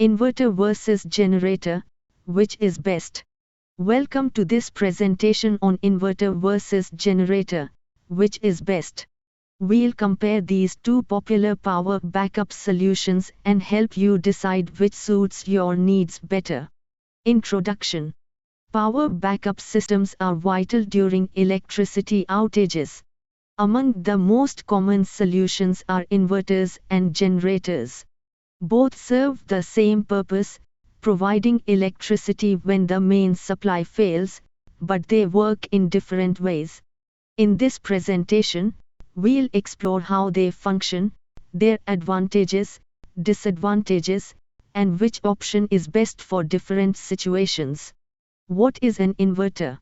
Inverter versus generator, which is best? Welcome to this presentation on inverter versus generator, which is best. We'll compare these two popular power backup solutions and help you decide which suits your needs better. Introduction. Power backup systems are vital during electricity outages. Among the most common solutions are inverters and generators. Both serve the same purpose, providing electricity when the main supply fails, but they work in different ways. In this presentation, we'll explore how they function, their advantages, disadvantages, and which option is best for different situations. What is an inverter?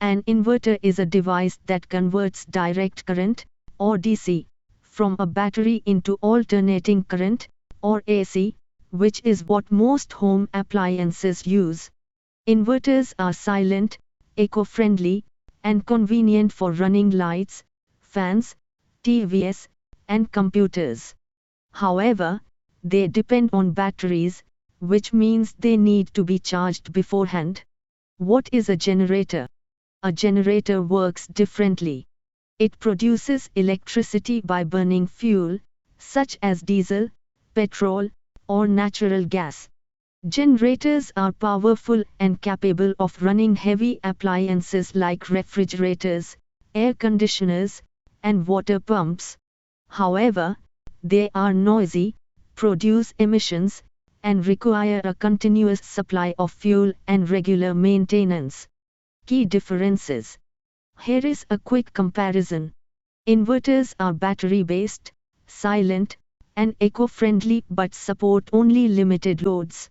An inverter is a device that converts direct current, or DC, from a battery into alternating current, or AC, which is what most home appliances use. Inverters are silent, eco-friendly, and convenient for running lights, fans, TVs, and computers. However, they depend on batteries, which means they need to be charged beforehand. What is a generator? A generator works differently. It produces electricity by burning fuel, such as diesel, petrol, or natural gas. Generators are powerful and capable of running heavy appliances like refrigerators, air conditioners, and water pumps. However, they are noisy, produce emissions, and require a continuous supply of fuel and regular maintenance. Key differences. Here is a quick comparison. Inverters are battery-based, silent, and eco-friendly but support only limited loads.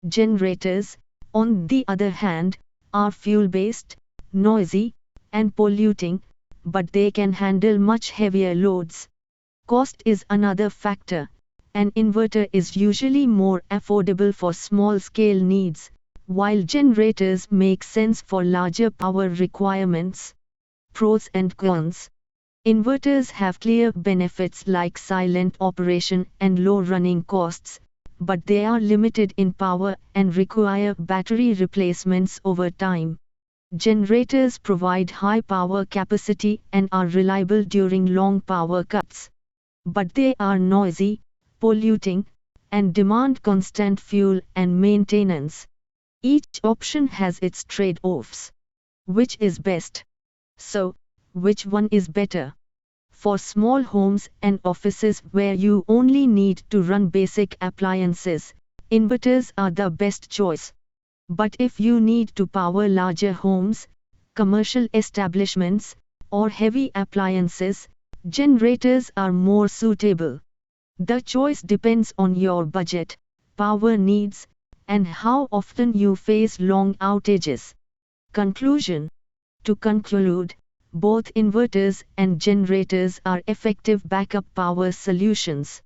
Generators, on the other hand, are fuel-based, noisy, and polluting, but they can handle much heavier loads. Cost is another factor. An inverter is usually more affordable for small-scale needs, while generators make sense for larger power requirements. Pros and cons. Inverters have clear benefits like silent operation and low running costs, but they are limited in power and require battery replacements over time. Generators provide high power capacity and are reliable during long power cuts, but they are noisy, polluting, and demand constant fuel and maintenance. Each option has its trade-offs. Which is best? So, which one is better? For small homes and offices where you only need to run basic appliances, inverters are the best choice. But if you need to power larger homes, commercial establishments, or heavy appliances, generators are more suitable. The choice depends on your budget, power needs, and how often you face long outages. Conclusion. To conclude, both inverters and generators are effective backup power solutions.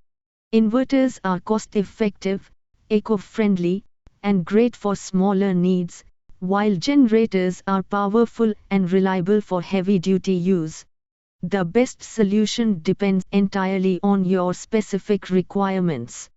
Inverters are cost-effective, eco-friendly, and great for smaller needs, while generators are powerful and reliable for heavy-duty use. The best solution depends entirely on your specific requirements.